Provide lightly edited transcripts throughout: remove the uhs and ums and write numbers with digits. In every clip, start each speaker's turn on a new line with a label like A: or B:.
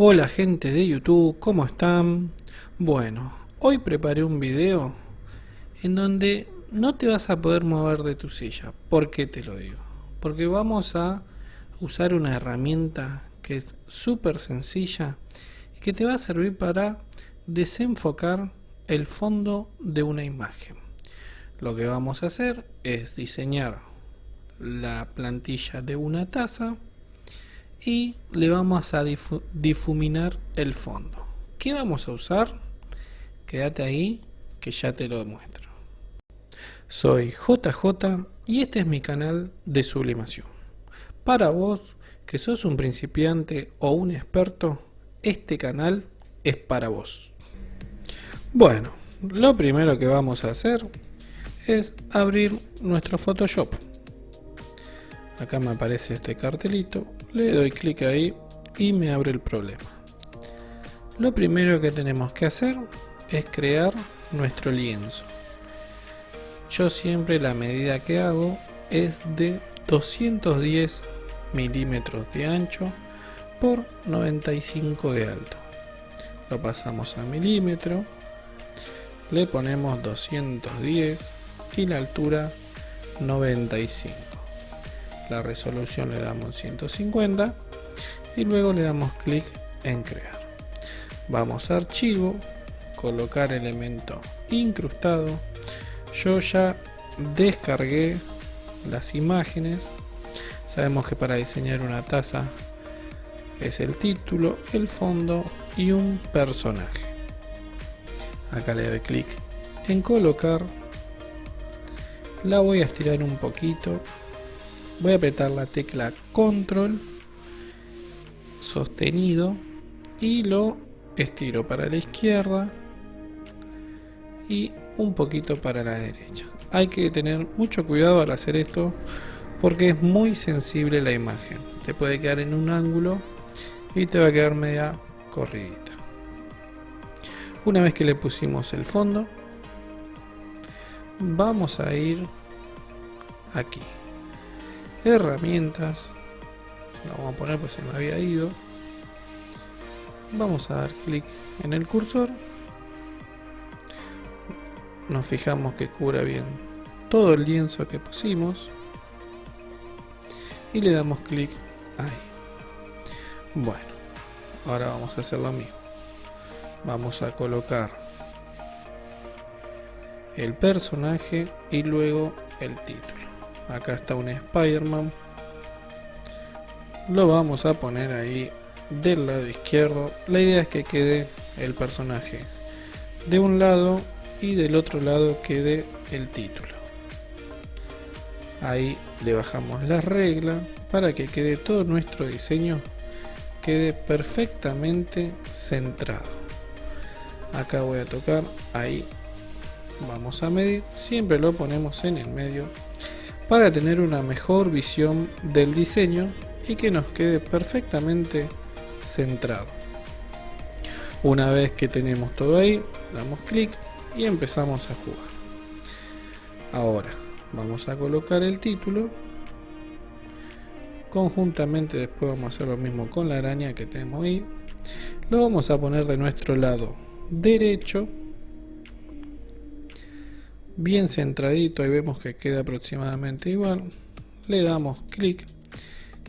A: Hola gente de YouTube, ¿cómo están? Bueno, hoy preparé un video en donde no te vas a poder mover de tu silla. ¿Por qué te lo digo? Porque vamos a usar una herramienta que es súper sencilla y que te va a servir para desenfocar el fondo de una imagen. Lo que vamos a hacer es diseñar la plantilla de una taza y le vamos a difuminar el fondo. ¿Qué vamos a usar? Quédate ahí que ya te lo muestro. Soy JJ y este es mi canal de sublimación. Para vos que sos un principiante o un experto, este canal es para vos. Bueno, lo primero que vamos a hacer es abrir nuestro Photoshop. Acá me aparece este cartelito, le doy clic ahí y me abre el problema. Lo primero que tenemos que hacer es crear nuestro lienzo. Yo siempre la medida que hago es de 210 milímetros de ancho por 95 de alto. Lo pasamos a milímetro, le ponemos 210 y la altura 95. La resolución le damos 150 y luego le damos clic en crear. Vamos a archivo, colocar elemento incrustado. Yo ya descargué las imágenes. Sabemos que para diseñar una taza es el título, el fondo y un personaje. Acá le doy clic en colocar. La voy a estirar un poquito. Voy a apretar la tecla control sostenido y lo estiro para la izquierda y un poquito para la derecha. Hay que tener mucho cuidado al hacer esto porque es muy sensible la imagen. Te puede quedar en un ángulo y te va a quedar media corridita. Una vez que le pusimos el fondo, vamos a ir aquí. Herramientas, lo vamos a poner pues se me había ido. Vamos a dar clic en el cursor, nos fijamos que cubra bien todo el lienzo que pusimos y le damos clic ahí. Bueno, ahora vamos a hacer lo mismo. Vamos a colocar el personaje y luego el título. Acá está un Spider-Man. Lo vamos a poner ahí del lado izquierdo. La idea es que quede el personaje de un lado y del otro lado quede el título. Ahí le bajamos la regla para que quede todo nuestro diseño quede perfectamente centrado. Acá voy a tocar ahí. Vamos a medir. Siempre lo ponemos en el medio para tener una mejor visión del diseño y que nos quede perfectamente centrado. Una vez que tenemos todo ahí, damos clic y empezamos a jugar. Ahora vamos a colocar el título. Conjuntamente después vamos a hacer lo mismo con la araña que tenemos ahí. Lo vamos a poner de nuestro lado derecho, bien centradito. Ahí vemos que queda aproximadamente igual. Le damos clic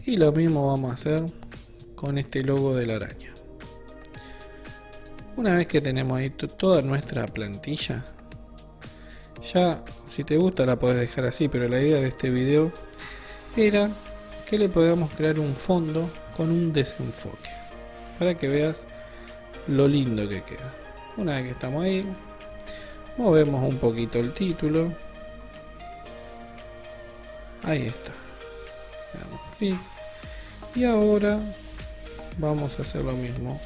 A: y lo mismo vamos a hacer con este logo de la araña. Una vez que tenemos ahí toda nuestra plantilla, ya si te gusta la podés dejar así, pero la idea de este video era que le podamos crear un fondo con un desenfoque para que veas lo lindo que queda. Una vez que estamos ahí, movemos un poquito el título. Ahí está. Le damos clic. Y ahora vamos a hacer lo mismo.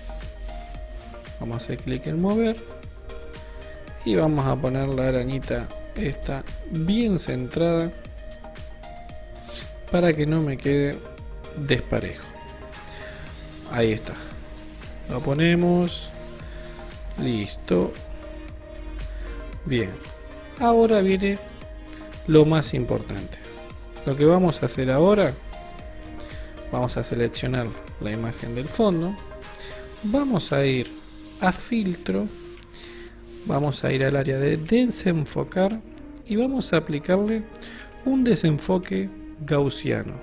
A: Vamos a hacer clic en mover. Y vamos a poner la arañita esta bien centrada para que no me quede desparejo. Ahí está. Lo ponemos. Listo. Bien, ahora viene lo más importante. Lo que vamos a hacer ahora, vamos a seleccionar la imagen del fondo, vamos a ir a filtro, vamos a ir al área de desenfocar y vamos a aplicarle un desenfoque gaussiano.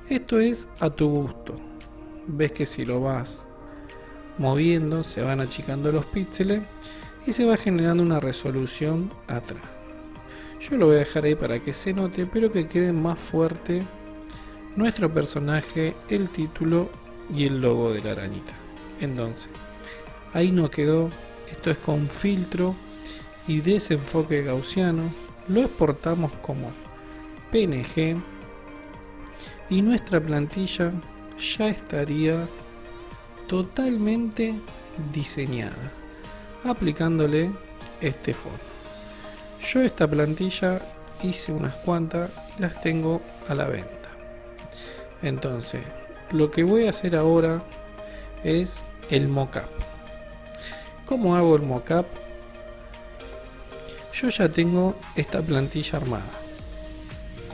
A: Esto es a tu gusto. Ves que si lo vas moviendo se van achicando los píxeles y se va generando una resolución atrás. Yo lo voy a dejar ahí para que se note, pero que quede más fuerte nuestro personaje, el título y el logo de la arañita. Entonces, ahí no quedó. Esto es con filtro y desenfoque gaussiano. Lo exportamos como PNG y nuestra plantilla ya estaría totalmente diseñada, aplicándole este fondo. Yo esta plantilla hice unas cuantas y las tengo a la venta. Entonces, lo que voy a hacer ahora es el mockup. ¿Cómo hago el mockup? Yo ya tengo esta plantilla armada.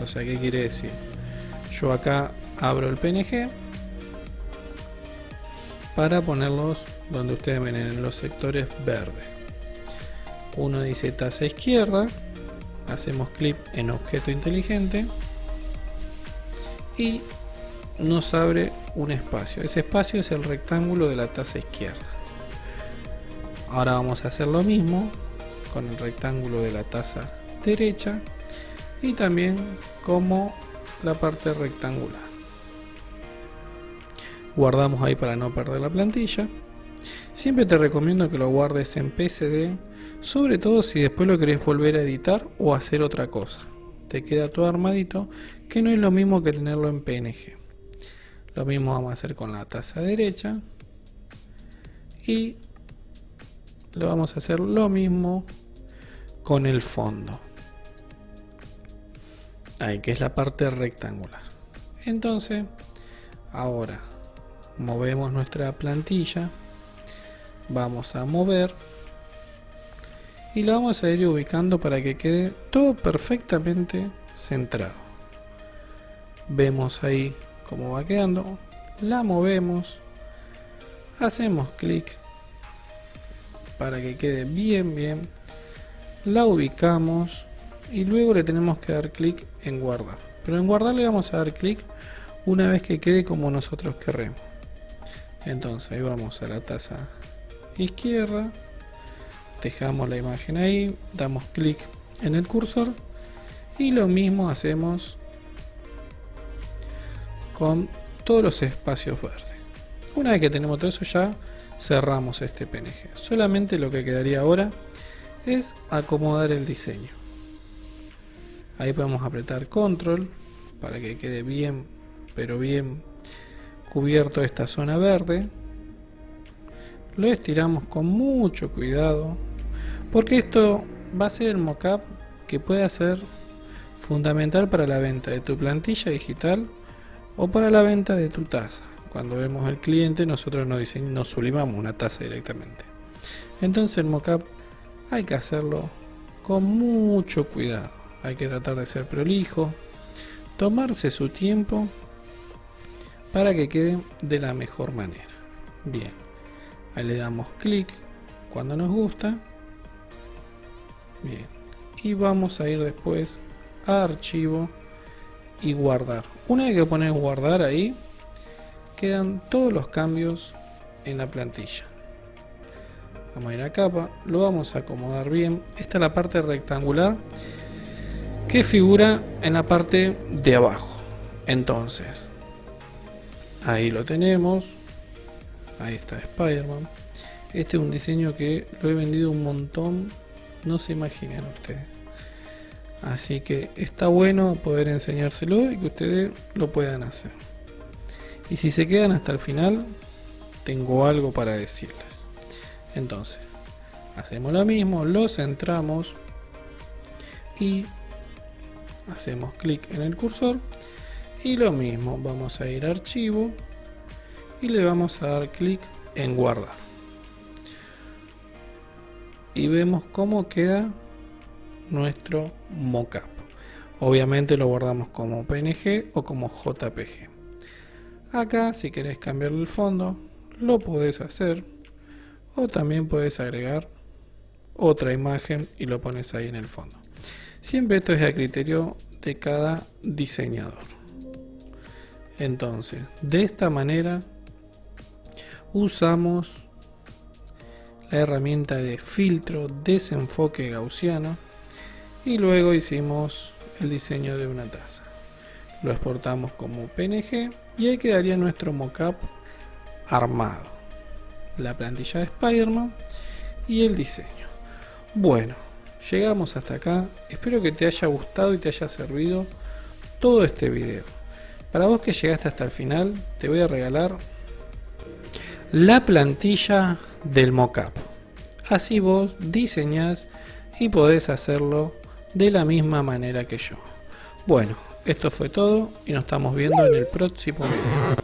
A: O sea, ¿qué quiere decir? Yo acá abro el PNG para ponerlos donde ustedes ven, en los sectores verdes. Uno dice taza izquierda, hacemos clic en objeto inteligente y nos abre un espacio. Ese espacio es el rectángulo de la taza izquierda. Ahora vamos a hacer lo mismo con el rectángulo de la taza derecha y también como la parte rectangular. Guardamos ahí para no perder la plantilla. Siempre te recomiendo que lo guardes en PSD, sobre todo si después lo querés volver a editar o hacer otra cosa. Te queda todo armadito, que no es lo mismo que tenerlo en PNG. Lo mismo vamos a hacer con la taza derecha y lo vamos a hacer lo mismo con el fondo. Ahí, que es la parte rectangular. Entonces, ahora movemos nuestra plantilla, vamos a mover y la vamos a ir ubicando para que quede todo perfectamente centrado. Vemos ahí cómo va quedando, la movemos, hacemos clic para que quede bien, la ubicamos y luego le tenemos que dar clic en guardar. Pero en guardar le vamos a dar clic una vez que quede como nosotros queremos. Entonces ahí vamos a la taza izquierda, dejamos la imagen ahí, damos clic en el cursor y lo mismo hacemos con todos los espacios verdes. Una vez que tenemos todo eso, ya cerramos este PNG. Solamente lo que quedaría ahora es acomodar el diseño. Ahí podemos apretar control para que quede bien, pero bien cubierto esta zona verde. Lo estiramos con mucho cuidado, porque esto va a ser el mockup que puede ser fundamental para la venta de tu plantilla digital o para la venta de tu taza. Cuando vemos al cliente, nosotros nos sublimamos una taza directamente. Entonces el mockup hay que hacerlo con mucho cuidado. Hay que tratar de ser prolijo, tomarse su tiempo para que quede de la mejor manera. Bien, ahí le damos clic cuando nos gusta. Bien, y vamos a ir después a archivo y guardar. Una vez que pones guardar ahí, quedan todos los cambios en la plantilla. Vamos a ir a capa, lo vamos a acomodar bien. Esta es la parte rectangular que figura en la parte de abajo. Entonces, ahí lo tenemos. Ahí está Spider-Man. Este es un diseño que lo he vendido un montón, no se imaginan ustedes. Así que está bueno poder enseñárselo y que ustedes lo puedan hacer. Y si se quedan hasta el final, tengo algo para decirles. Entonces, hacemos lo mismo, lo centramos y hacemos clic en el cursor y lo mismo, vamos a ir a archivo y le vamos a dar clic en guardar. Y vemos cómo queda nuestro mockup. Obviamente lo guardamos como PNG o como JPG. Acá, si querés cambiarle el fondo, lo podés hacer, o también podés agregar otra imagen y lo pones ahí en el fondo. Siempre esto es a criterio de cada diseñador. Entonces, de esta manera usamos la herramienta de filtro desenfoque gaussiano y luego hicimos el diseño de una taza. Lo exportamos como PNG y ahí quedaría nuestro mockup armado, la plantilla de Spider-Man y el diseño. Bueno, llegamos hasta acá. Espero que te haya gustado y te haya servido todo este video. Para vos que llegaste hasta el final, te voy a regalar la plantilla del mockup. Así vos diseñás y podés hacerlo de la misma manera que yo. Bueno, esto fue todo y nos estamos viendo en el próximo video.